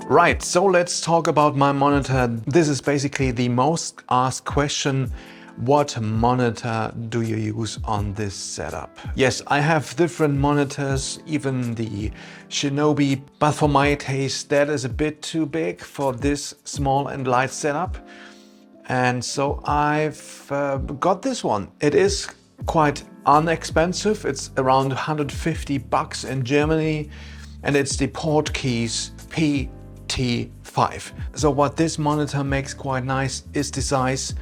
Right, so let's talk about my monitor. This is basically the most asked question. What monitor do you use on this setup? Yes, I have different monitors, even the Shinobi, but for my taste that is a bit too big for this small and light setup. And so I've got this one. It is quite inexpensive. It's around 150 bucks in Germany, and it's the Portkeys PT5. So what this monitor makes quite nice is the size,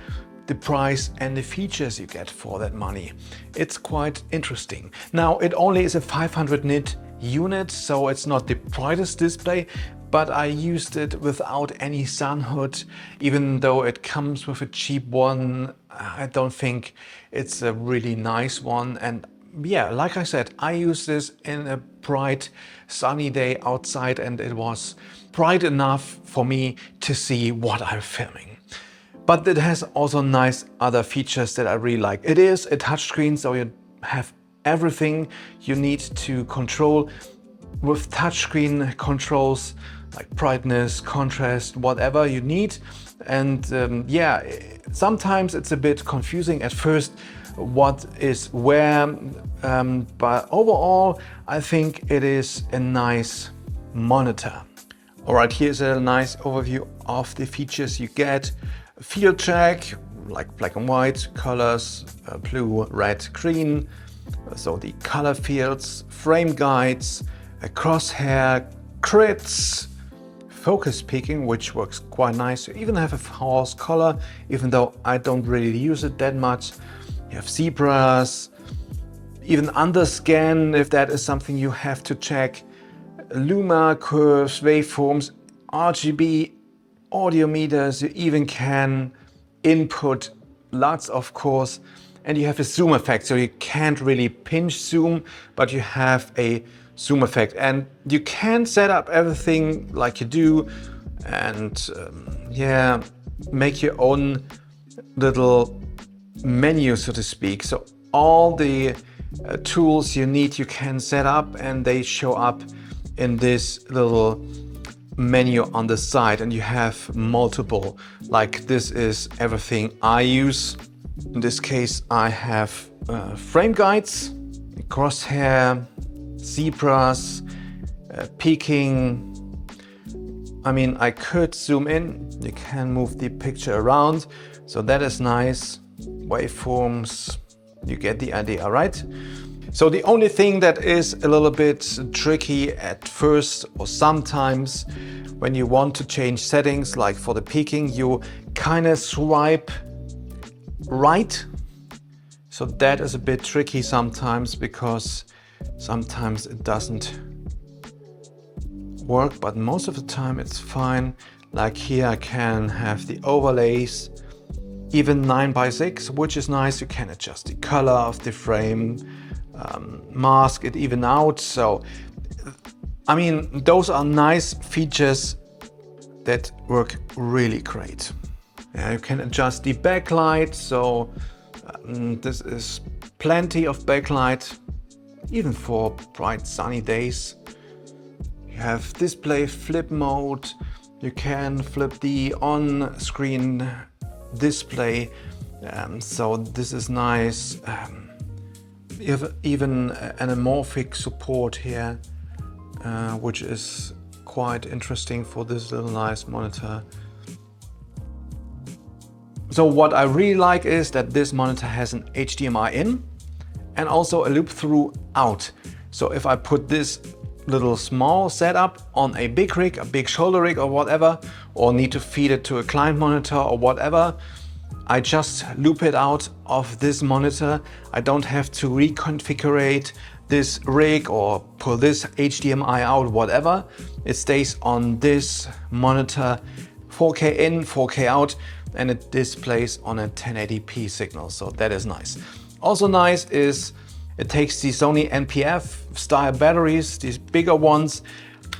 the price and the features you get for that money. It's quite interesting. Now it only is a 500 nit unit, so it's not the brightest display, but I used it without any sun hood. Even though it comes with a cheap one, I don't think it's a really nice one. And yeah, like I said, I used this in a bright sunny day outside, and it was bright enough for me to see what I'm filming. But it has also nice other features that I really like. It is a touchscreen, so you have everything you need to control with touchscreen controls like brightness, contrast, whatever you need. And yeah, sometimes it's a bit confusing at first what is where, but overall I think it is a nice monitor. All right, here's a nice overview of the features you get. Field check, like black and white, colors, blue, red, green. So the color fields, frame guides, a crosshair, crits, focus peaking, which works quite nice. You even have a false color, even though I don't really use it that much. You have zebras, even underscan if that is something you have to check. Luma, curves, waveforms, RGB, audio meters. You even can input lots, of course. And you have a zoom effect, so you can't really pinch zoom, but you have a zoom effect. And you can set up everything like you do and yeah, make your own little menu, so to speak. So all the tools you need you can set up, and they show up in this little menu on the side, and you have multiple. Like this is everything I use. In this case I have frame guides, crosshair, zebras, peaking. I mean, I could zoom in, you can move the picture around, so that is nice. Waveforms, you get the idea, right? So the only thing that is a little bit tricky at first, or sometimes when you want to change settings, like for the peaking, you kind of swipe right. So that is a bit tricky sometimes, because sometimes it doesn't work, but most of the time it's fine. Like here I can have the overlays, even 9:6, which is nice. You can adjust the color of the frame, mask it even out. So I mean, those are nice features that work really great. Yeah, you can adjust the backlight, so this is plenty of backlight, even for bright sunny days. You have display flip mode. You can flip the on-screen display, so this is nice. You have even anamorphic support here, which is quite interesting for this little nice monitor. So what I really like is that this monitor has an HDMI in and also a loop through out. So if I put this little small setup on a big rig, a big shoulder rig or whatever, or need to feed it to a client monitor or whatever, I just loop it out of this monitor. I don't have to reconfigure this rig or pull this HDMI out, whatever. It stays on this monitor, 4K in, 4K out, and it displays on a 1080p signal, so that is nice. Also nice is it takes the Sony NPF style batteries, these bigger ones,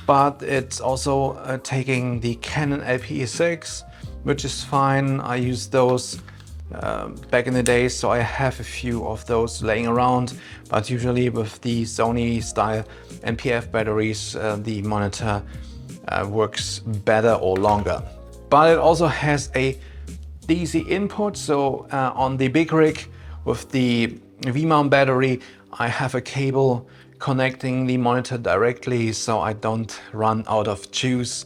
but it's also taking the Canon LPE6, which is fine. I used those back in the day, so I have a few of those laying around, but usually with the Sony style NPF batteries, the monitor works better or longer. But it also has a DC input, so on the big rig with the V-mount battery, I have a cable connecting the monitor directly, so I don't run out of juice,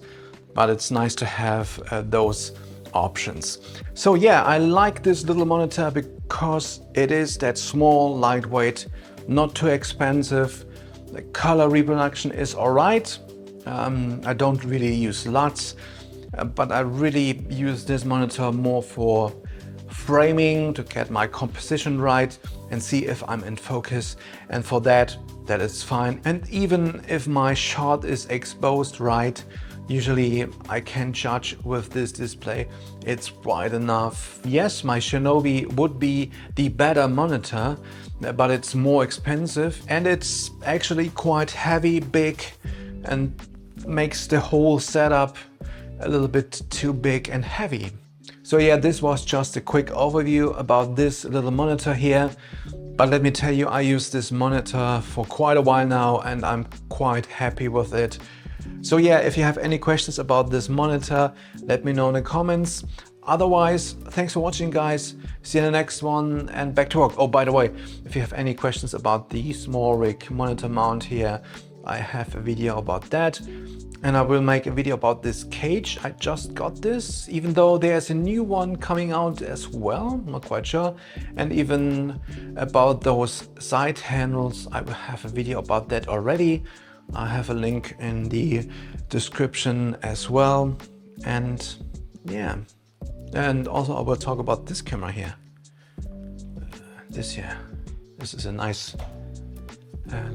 but it's nice to have those options. So yeah, I like this little monitor because it is that small, lightweight, not too expensive. The color reproduction is all right. I don't really use LUTs, but I really use this monitor more for framing, to get my composition right and see if I'm in focus, and for that is fine. And even if my shot is exposed right, usually I can judge with this display it's wide enough. Yes, my Shinobi would be the better monitor, but it's more expensive and it's actually quite heavy, big, and makes the whole setup a little bit too big and heavy. So yeah, this was just a quick overview about this little monitor here. But let me tell you, I use this monitor for quite a while now and I'm quite happy with it. So yeah, if you have any questions about this monitor, let me know in the comments. Otherwise, thanks for watching, guys. See you in the next one and back to work. Oh, by the way, if you have any questions about the SmallRig monitor mount here, I have a video about that. And I will make a video about this cage. I just got this, even though there's a new one coming out as well, not quite sure. And even about those side handles, I will have a video about that already. I have a link in the description as well. And yeah, and also I will talk about this camera here. This is a nice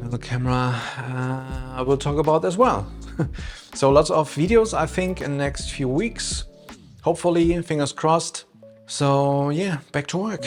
little camera I will talk about as well. So lots of videos, I think, in the next few weeks. Hopefully, fingers crossed. So yeah, back to work.